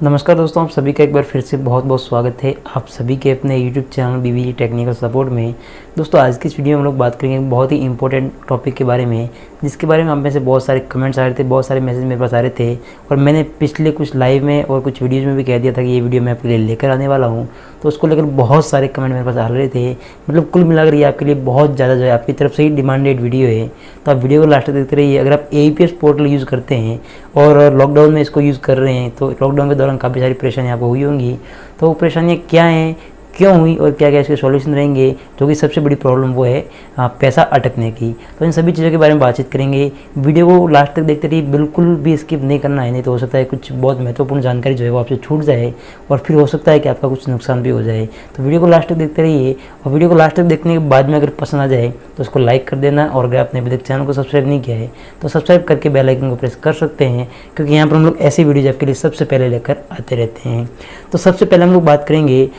नमस्कार दोस्तों, आप सभी का एक बार फिर से बहुत बहुत स्वागत है आप सभी के अपने YouTube channel BBG technical support में। दोस्तों, आज की इस वीडियो में हम लोग बात करेंगे बहुत ही इंपॉर्टेंट टॉपिक के बारे में, जिसके बारे में आप में से बहुत सारे कमेंट्स आ रहे थे, बहुत सारे मैसेज मेरे पास आ रहे थे और मैंने पिछले कुछ लाइव में और कुछ वीडियोज़ में भी कह दिया था कि ये वीडियो मैं आपके लिए लेकर आने वाला हूँ। तो उसको लेकर बहुत सारे कमेंट मेरे पास आ रहे थे। मतलब कुल मिलाकर ये आपके लिए बहुत ज़्यादा जो है आपकी तरफ से ही डिमांडेड वीडियो है। तो आप वीडियो को लास्ट तक देखते रहिए। अगर आप APS पोर्टल यूज़ करते हैं और लॉकडाउन में इसको यूज़ कर रहे हैं, तो लॉकडाउन के दौरान काफ़ी सारी परेशानियाँ आपको हुई होंगी। तो वो परेशानियाँ क्या हैं, क्यों हुई और क्या क्या इसके सॉल्यूशन रहेंगे, जो कि सबसे बड़ी प्रॉब्लम वो है पैसा अटकने की। तो इन सभी चीज़ों के बारे में बातचीत करेंगे। वीडियो को लास्ट तक देखते रहिए, बिल्कुल भी स्किप नहीं करना है, नहीं तो हो सकता है कुछ बहुत महत्वपूर्ण जानकारी जो है वो आपसे छूट जाए और फिर हो सकता है कि आपका कुछ नुकसान भी हो जाए। तो वीडियो को लास्ट तक देखते रहिए और वीडियो को लास्ट तक देखने के बाद में अगर पसंद आ जाए तो उसको लाइक कर देना। और अगर आपने अभी तक चैनल को सब्सक्राइब नहीं किया है तो सब्सक्राइब करके बेल आइकन को प्रेस कर सकते हैं, क्योंकि यहाँ पर हम लोग ऐसी वीडियोज आपके लिए सबसे पहले लेकर आते रहते हैं। तो सबसे पहले हम लोग बात करेंगे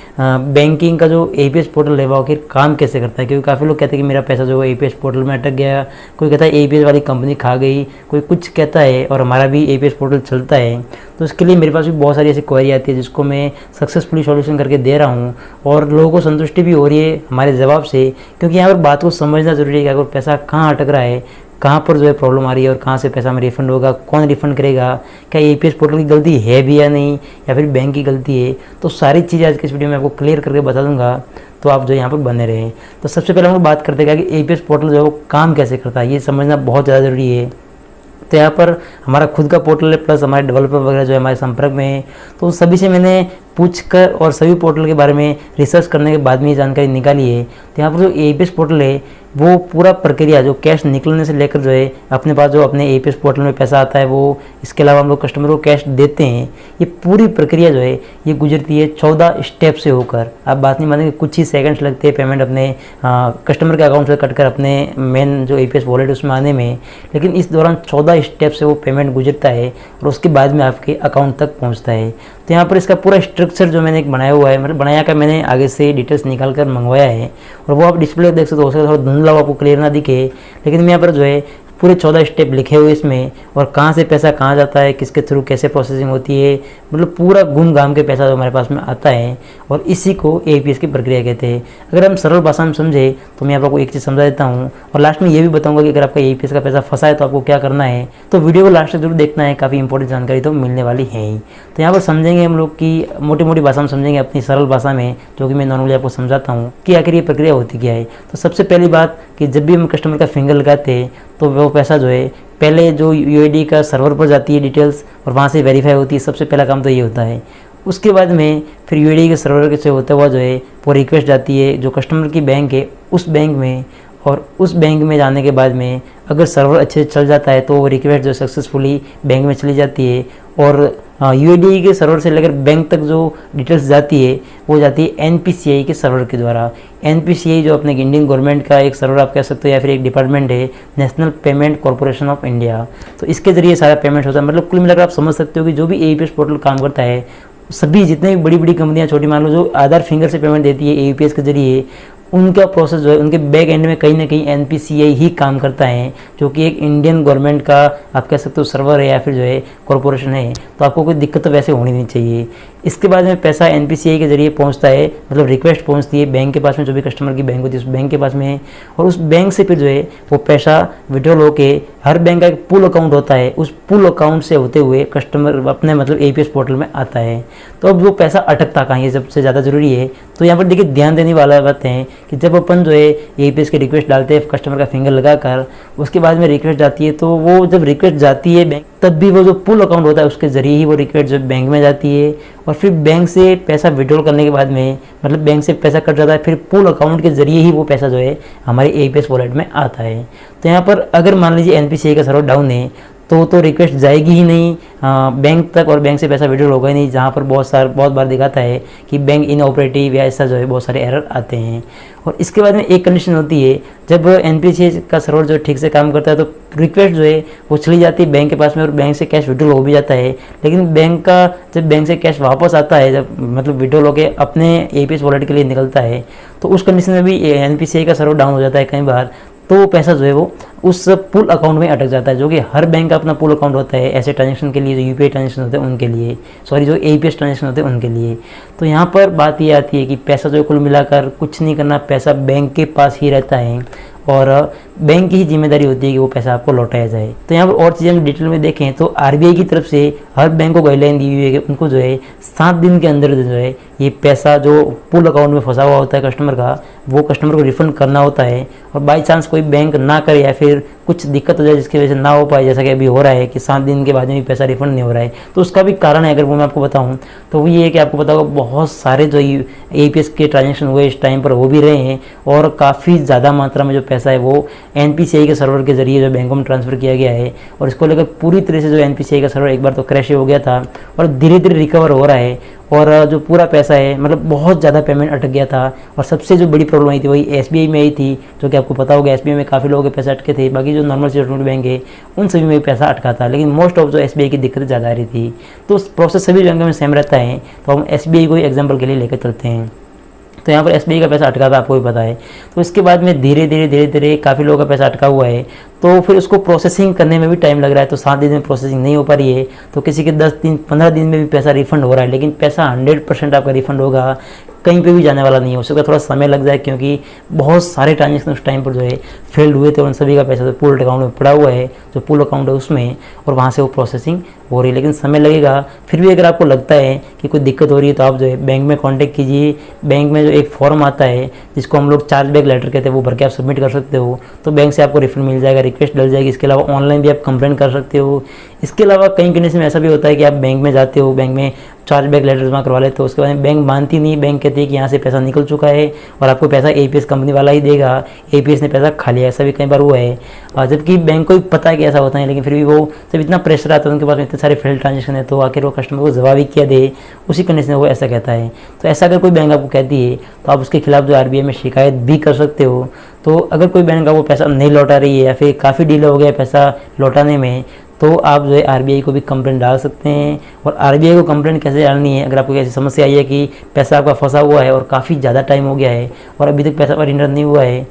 बैंकिंग का जो APS पोर्टल है वो आखिर काम कैसे करता है। क्योंकि काफ़ी लोग कहते हैं कि मेरा पैसा जो है APS पोर्टल में अटक गया, कोई कहता है APS वाली कंपनी खा गई, कोई कुछ कहता है, और हमारा भी APS पोर्टल चलता है। तो इसके लिए मेरे पास भी बहुत सारी ऐसी क्वेरी आती है जिसको मैं सक्सेसफुली सॉल्यूशन करके दे रहा हूँ और लोगों को संतुष्टि भी हो रही है हमारे जवाब से। क्योंकि यहाँ पर बात को समझना ज़रूरी है कि अगर पैसा कहाँ अटक रहा है, कहाँ पर जो है प्रॉब्लम आ रही है और कहाँ से पैसा हमें रिफंड होगा, कौन रिफंड करेगा, क्या APS पोर्टल की गलती है भी या नहीं, या फिर बैंक की गलती है। तो सारी चीज़ें आज के इस वीडियो में आपको क्लियर करके बता दूंगा, तो आप जो यहाँ पर बने रहें। तो सबसे पहले हम लोग बात करते हैं कि APS पोर्टल जो है वो काम कैसे करता है, ये समझना बहुत ज़्यादा ज़रूरी है। तो यहाँ पर हमारा खुद का पोर्टल है, प्लस हमारे डेवलपर वगैरह जो है हमारे संपर्क में है। तो सभी से मैंने पूछकर और सभी पोर्टल के बारे में रिसर्च करने के बाद में ये जानकारी निकाली है। तो यहाँ पर जो APS पोर्टल है वो पूरा प्रक्रिया, जो कैश निकलने से लेकर जो है अपने पास जो अपने APS पोर्टल में पैसा आता है वो, इसके अलावा हम लोग कस्टमर को कैश देते हैं, ये पूरी प्रक्रिया जो है ये गुजरती है 14 स्टेप से होकर। आप बात नहीं मानेंगे, कुछ ही सेकंड्स लगते हैं पेमेंट अपने कस्टमर के अकाउंट से कटकर अपने मेन जो APS वॉलेट उसमें आने में। लेकिन इस दौरान 14 स्टेप से वो पेमेंट गुजरता है और उसके बाद में आपके अकाउंट तक पहुँचता है। तो यहाँ पर इसका पूरा स्ट्रक्चर जो मैंने एक बनाया हुआ है, मतलब बनाया का मैंने आगे से डिटेल्स निकाल कर मंगवाया है, और वो आप डिस्प्ले देख सकते हो सकता है थोड़ा धुंधला आपको क्लियर ना दिखे, लेकिन मैं यहाँ पर जो है पूरे 14 स्टेप लिखे हुए इसमें, और कहाँ से पैसा कहाँ जाता है, किसके थ्रू कैसे प्रोसेसिंग होती है, मतलब पूरा घूम घाम के पैसा जो हमारे पास में आता है, और इसी को APS की प्रक्रिया कहते हैं। अगर हम सरल भाषा में समझे तो मैं आपको एक चीज़ समझा देता हूँ और लास्ट में ये भी बताऊँगा कि अगर आपका APS का पैसा फंसा है तो आपको क्या करना है। तो वीडियो को लास्ट तक जरूर देखना है, काफ़ी इंपॉर्टेंट जानकारी तो मिलने वाली है ही। तो यहाँ पर समझेंगे हम लोग की मोटी मोटी भाषा में समझेंगे, अपनी सरल भाषा में, जो कि मैं नॉर्मली आपको समझाता हूँ कि आखिर ये प्रक्रिया होती क्या है। तो सबसे पहली बात कि जब भी हम कस्टमर का फिंगर लगाते हैं तो वो पैसा जो है पहले जो UID का सर्वर पर जाती है डिटेल्स, और वहाँ से वेरीफाई होती है। सबसे पहला काम तो ये होता है। उसके बाद में फिर UID के सर्वर से होता हुआ जो है वो रिक्वेस्ट जाती है जो कस्टमर की बैंक है उस बैंक में, और उस बैंक में जाने के बाद में अगर सर्वर अच्छे से चल जाता है तो वो रिक्वेस्ट जो सक्सेसफुली बैंक में चली जाती है, और UID के सर्वर से लेकर बैंक तक जो डिटेल्स जाती है वो जाती है NPCI के सर्वर के द्वारा। NPCI जो अपने इंडियन गवर्नमेंट का एक सर्वर आप कह सकते हो, या फिर एक डिपार्टमेंट है, national payment corporation of India. तो इसके जरिए सारा पेमेंट होता है। मतलब कुल मिलाकर आप समझ सकते हो कि जो भी APS पोर्टल काम करता है, सभी जितने भी बड़ी बड़ी कंपनियां, छोटी मान लो जो आधार फिंगर से पेमेंट देती है APS के जरिए, उनका प्रोसेस जो है उनके बैक एंड में कहीं ना कहीं NPCI ही काम करता है, जो कि एक इंडियन गवर्नमेंट का आप कह सकते हो सर्वर है या फिर जो है कॉर्पोरेशन है। तो आपको कोई दिक्कत तो वैसे होनी नहीं चाहिए। इसके बाद में पैसा NPCI के जरिए पहुंचता है, मतलब रिक्वेस्ट पहुंचती है बैंक के पास में, जो भी कस्टमर की बैंक होती है उस बैंक के पास में, और उस बैंक से फिर जो है वो पैसा विड्रॉल होके, हर बैंक का एक पूल अकाउंट होता है, उस पूल अकाउंट से होते हुए कस्टमर अपने मतलब APS पोर्टल में आता है। तो अब वो पैसा अटकता कहाँ है, सबसे ज़्यादा जरूरी है। तो यहाँ पर देखिए ध्यान देने वाला बात है कि जब अपन जो है APS की रिक्वेस्ट डालते हैं कस्टमर का फिंगर लगाकर, उसके बाद में रिक्वेस्ट जाती है, तो वो जब रिक्वेस्ट जाती है बैंक, तब भी वो जो पूल अकाउंट होता है उसके जरिए ही वो रिक्वेस्ट जो बैंक में जाती है, और फिर बैंक से पैसा विड्रॉल करने के बाद में, मतलब बैंक से पैसा कट जाता है, फिर पूल अकाउंट के जरिए ही वो पैसा जो है हमारे APS वॉलेट में आता है। तो यहाँ पर अगर मान लीजिए NPCI का सर्वर डाउन है तो रिक्वेस्ट जाएगी ही नहीं बैंक तक, और बैंक से पैसा विड्रॉल होगा ही नहीं, जहाँ पर बहुत बार दिखाता है कि बैंक इनऑपरेटिव या ऐसा जो है बहुत सारे एरर आते हैं। और इसके बाद में एक कंडीशन होती है, जब NPCI का सर्वर जो ठीक से काम करता है तो रिक्वेस्ट जो है वो चली जाती है बैंक के पास में, और बैंक से कैश विड्रॉल हो भी जाता है। लेकिन जब बैंक से कैश वापस आता है, जब मतलब विड्रॉल होकर अपने APS वॉलेट के लिए निकलता है, तो उस कंडीशन में भी NPCI का सर्वर डाउन हो जाता है कई बार। तो वो पैसा जो है वो उस पुल अकाउंट में अटक जाता है, जो कि हर बैंक का अपना पुल अकाउंट होता है ऐसे ट्रांजेक्शन के लिए, जो यूपीआई ट्रांजेक्शन होते हैं उनके लिए, सॉरी जो एपीएस ट्रांजेक्शन होते हैं उनके लिए। तो यहाँ पर बात ये आती है कि पैसा जो कुल मिलाकर कुछ नहीं करना, पैसा बैंक के पास ही रहता है और बैंक की ही जिम्मेदारी होती है कि वो पैसा आपको लौटाया जाए। तो यहाँ पर और चीज़ें हम डिटेल में देखें तो आरबीआई की तरफ से हर बैंक को गाइडलाइन दी हुई है कि उनको जो है 7 दिन के अंदर जो है ये पैसा जो पुल अकाउंट में फंसा हुआ होता है कस्टमर का, वो कस्टमर को रिफंड करना होता है। और बाई चांस कोई बैंक ना करे या फिर कुछ दिक्कत हो जाए जिसकी वजह से ना हो पाए, जैसा कि अभी हो रहा है कि 7 दिन के बाद में भी पैसा रिफंड नहीं हो रहा है, तो उसका भी कारण है अगर वो मैं आपको बताऊं तो वो ये है कि आपको पता होगा बहुत सारे जो एपीएस के ट्रांजेक्शन हुए इस टाइम पर हो भी रहे हैं और काफ़ी ज़्यादा मात्रा में जो पैसा है वो एनपीसीआई के सर्वर के जरिए जो बैंकों में ट्रांसफ़र किया गया है। और इसको लेकर पूरी तरह से जो एनपीसीआई का सर्वर एक बार तो क्रैश हो गया था और धीरे धीरे रिकवर हो रहा है और जो पूरा पैसा है मतलब बहुत ज़्यादा पेमेंट अटक गया था। और सबसे जो बड़ी प्रॉब्लम आई थी वही एसबीआई में आई थी, जो कि आपको पता होगा एसबीआई में काफ़ी लोगों के पैसे अटके थे, बाकी जो नॉर्मल सेटलमेंट बैंक है उन सभी में पैसा अटका था, लेकिन मोस्ट ऑफ जो एसबीआई की दिक्कत ज़्यादा आ रही थी। तो उस प्रोसेस सभी बैंकों में सेम रहता है, तो हम एसबीआई को एग्जाम्पल के लिए लेकर चलते हैं। तो यहाँ पर एसबीआई का पैसा अटका था, आपको भी पता है। तो इसके बाद में धीरे धीरे काफ़ी लोगों का पैसा अटका हुआ है, तो फिर उसको प्रोसेसिंग करने में भी टाइम लग रहा है। तो 7 दिन में प्रोसेसिंग नहीं हो पा रही है, तो किसी के 10 दिन 15 दिन में भी पैसा रिफंड हो रहा है, लेकिन पैसा 100% आपका रिफंड होगा, कहीं पे भी जाने वाला नहीं हो सकता, थोड़ा समय लग जाए क्योंकि बहुत सारे ट्रांजेक्शन उस टाइम पर जो है फेल्ड हुए थे। उन सभी का पैसा तो पुल अकाउंट में पड़ा हुआ है, जो पुल अकाउंट है उसमें, और वहाँ से वो प्रोसेसिंग हो रही है, लेकिन समय लगेगा। फिर भी अगर आपको लगता है कि कोई दिक्कत हो रही है तो आप जो है बैंक में कॉन्टैक्ट कीजिए। बैंक में जो एक फॉर्म आता है जिसको हम लोग चार्ज बैक लेटर कहते हैं, वो भर के आप सबमिट कर सकते हो, तो बैंक से आपको रिफंड मिल जाएगा, रिक्वेस्ट डल जाएगी। इसके अलावा ऑनलाइन भी आप कंप्लेंट कर सकते हो। इसके अलावा कई कंडीशन में ऐसा भी होता है कि आप बैंक में जाते हो, बैंक में चार्ज बैक लेटर जमा करवा लेते हो, उसके बाद बैंक मानती नहीं, बैंक कहती है कि यहाँ से पैसा निकल चुका है और आपको पैसा एपीएस कंपनी वाला ही देगा, एपीएस ने पैसा खा लिया। ऐसा भी कई बार हुआ है, जबकि बैंक को भी पता है कि ऐसा होता है, लेकिन फिर भी वो जब इतना प्रेशर आता है उनके पास इतने सारे फेल्ड ट्रांजेक्शन है, तो आखिर वो कस्टमर को जवाब ही किया दे, उसी कंडीशन में वो ऐसा कहता है। तो ऐसा अगर कोई बैंक आपको कहती है तो आप उसके खिलाफ जो आरबीआई में शिकायत भी कर सकते हो। तो अगर कोई बैंक आपको पैसा नहीं लौटा रही है या फिर काफ़ी डिले हो गया पैसा लौटाने में, तो आप जो है आरबीआई को भी कंप्लेंट डाल सकते हैं। और आरबीआई को कंप्लेंट कैसे डालनी है, अगर आपको ऐसी समस्या आई है कि पैसा आपका फंसा हुआ है और काफ़ी ज़्यादा टाइम हो गया है और अभी तक पैसा रिटर्न नहीं हुआ है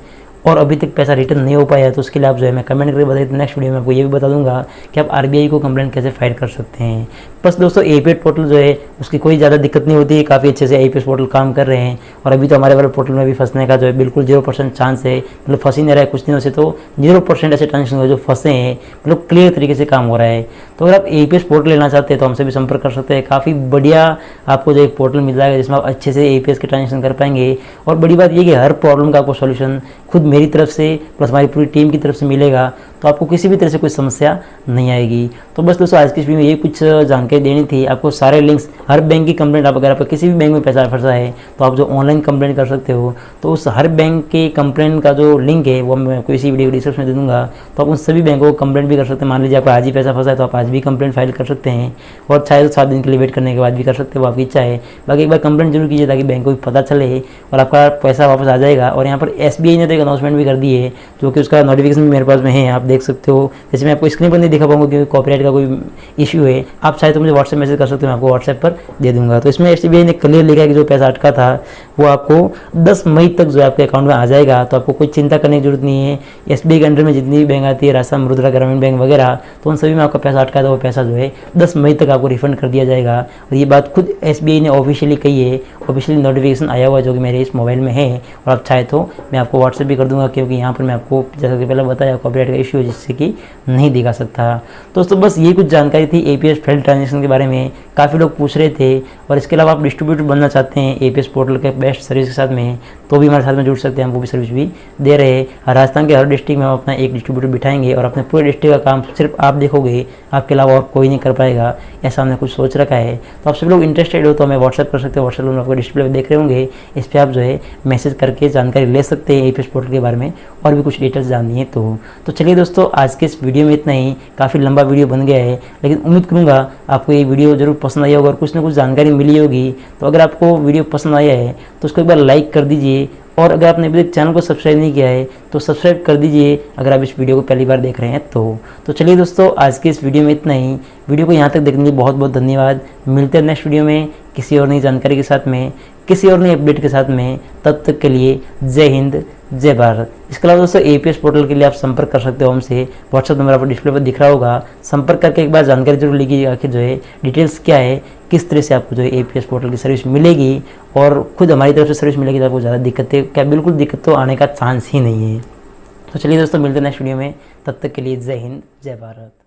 और अभी तक पैसा रिटर्न नहीं हो पाया है, तो उसके लिए आप जो है मैं कमेंट करके बताइए। नेक्स्ट वीडियो में आपको ये भी बता दूंगा कि आप आरबीआई को कंप्लेंट कैसे फाइल कर सकते हैं। बस दोस्तों एपीएस पोर्टल जो है उसकी कोई ज़्यादा दिक्कत नहीं होती है, काफ़ी अच्छे से एपीएस पोर्टल काम कर रहे हैं और अभी तो हमारे वाले पोर्टल में भी फंसने का जो है बिल्कुल 0% चांस है, मतलब फंस ही नहीं रहा है कुछ दिनों से, तो 0% ऐसे ट्रांजेक्शन हुए जो फंसे हैं, मतलब क्लियर तरीके से काम हो रहा है। तो अगर आप एपीएस पोर्टल लेना चाहते हैं तो हमसे भी संपर्क कर सकते हैं। काफ़ी बढ़िया आपको जो एक पोर्टल मिल जाएगा जिसमें आप अच्छे से एपीएस के ट्रांजेक्शन कर पाएंगे। और बड़ी बात ये कि हर प्रॉब्लम का आपको सॉल्यूशन खुद मेरी तरफ से प्लस हमारी पूरी टीम की तरफ से मिलेगा, तो आपको किसी भी तरह से कोई समस्या नहीं आएगी। तो बस दोस्तों आज की इस वीडियो में ये कुछ जानकारी देनी थी आपको। सारे लिंक्स हर बैंक की कंप्लेंट, आप अगर आपका किसी भी बैंक में पैसा फंसा है तो आप जो ऑनलाइन कंप्लेंट कर सकते हो, तो उस हर बैंक के कंप्लेंट का जो लिंक है वो मैं आपको इसी वीडियो के डिस्क्रिप्शन में दे दूँगा। तो आप उन सभी बैंकों को कंप्लेंट भी कर सकते हैं। मान लीजिए आपका आज ही पैसा फंसा है तो आप आज भी कंप्लेंट फाइल कर सकते हैं और चाहे तो 7 दिन के लिए वेट करने के बाद भी कर सकते हो, आपकी इच्छा है। बाकी एक बार कंप्लेंट जरूर कीजिए ताकि बैंक को भी पता चले और आपका पैसा वापस आ जाएगा। और यहाँ पर एसबीआई ने तो एक अनाउंसमेंट भी कर दी है, जो कि उसका नोटिफिकेशन भी मेरे पास में है, आप देख सकते हो। जैसे मैं आपको स्क्रीन पर नहीं दिखा पाऊंगा क्योंकि कॉपीराइट का कोई इशू है, आप चाहे तो मुझे व्हाट्सएप मैसेज कर सकते हो, मैं आपको व्हाट्सएप पर दे दूंगा। तो इसमें एसबीआई ने क्लियर लिखा है कि जो पैसा अटका था वो आपको 10 मई तक जो आपके अकाउंट में आ जाएगा, तो आपको कोई चिंता करने की जरूरत नहीं है। एसबीआई के अंडर में जितनी भी बैंक आती है, राजस्थान मुद्रा ग्रामीण बैंक वगैरह, तो उन सभी में आपका पैसा अटका था, वो पैसा जो है 10 मई तक आपको रिफंड कर दिया जाएगा। और ये बात खुद एसबीआई ने ऑफिशियली कही है, ऑफिशियली नोटिफिकेशन आया हुआ है जो कि मेरे इस मोबाइल में है। और आप चाहे तो मैं आपको व्हाट्सएप भी कर दूंगा, क्योंकि यहाँ पर मैं आपको जैसा कि पहले बताया कॉपीराइट का इशू है जिससे कि नहीं दिखा सकता। दोस्तों बस ये कुछ जानकारी थी एपीएस फेल्ड ट्रांजेक्शन के बारे में, काफ़ी लोग पूछ रहे थे। और इसके अलावा आप डिस्ट्रीब्यूटर बनना चाहते हैं एपीएस पोर्टल के बेस्ट सर्विस के साथ में, तो भी हमारे साथ में जुड़ सकते हैं, हम वो भी सर्विस भी दे रहे हैं। राजस्थान के हर डिस्ट्रिक्ट में हम अपना एक डिस्ट्रीब्यूटर बिठाएंगे और अपने पूरे डिस्ट्रिक्ट का काम सिर्फ आप देखोगे, आपके अलावा और कोई नहीं कर पाएगा, ऐसा हमने कुछ सोच रखा है। तो आप सभी लोग इंटरेस्टेड हो तो हमें व्हाट्सएप कर सकते हो, व्हाट्सएप में आपको डिस्प्ले पर देख रहे होंगे, इस पर आप जो है मैसेज करके जानकारी ले सकते हैं एपीएस पोर्टल के बारे में और भी कुछ डिटेल्स जाननी है तो चलिए दोस्तों आज के इस वीडियो में इतना ही। काफ़ी लंबा वीडियो बन गया है, लेकिन उम्मीद करूँगा आपको ये वीडियो जरूर पसंद आया होगा और कुछ ना कुछ जानकारी मिली होगी। तो अगर आपको वीडियो पसंद आया है तो उसको एक बार लाइक कर दीजिए, और अगर आपने अभी तक चैनल को सब्सक्राइब नहीं किया है तो सब्सक्राइब कर दीजिए अगर आप इस वीडियो को पहली बार देख रहे हैं तो चलिए दोस्तों आज के इस वीडियो में इतना ही। वीडियो को यहाँ तक देखने के लिए बहुत बहुत धन्यवाद। मिलते हैं नेक्स्ट वीडियो में किसी और नई जानकारी के साथ में, किसी और नई अपडेट के साथ में। तब तक के लिए जय हिंद, जय भारत। इसके अलावा दोस्तों एपीएस पोर्टल के लिए आप संपर्क कर सकते हो हमसे। व्हाट्सअप नंबर आपको डिस्प्ले पर दिख रहा होगा, संपर्क करके एक बार जानकारी जरूर लीजिए आखिर जो है डिटेल्स क्या है, किस तरह से आपको जो है एपीएस पोर्टल की सर्विस मिलेगी और खुद हमारी तरफ से सर्विस मिलेगी तो आपको ज़्यादा दिक्कतें क्या बिल्कुल दिक्कत तो आने का चांस ही नहीं है। तो चलिए दोस्तों मिलते हैं नेक्स्ट वीडियो में, तब तक के लिए जय हिंद जय भारत।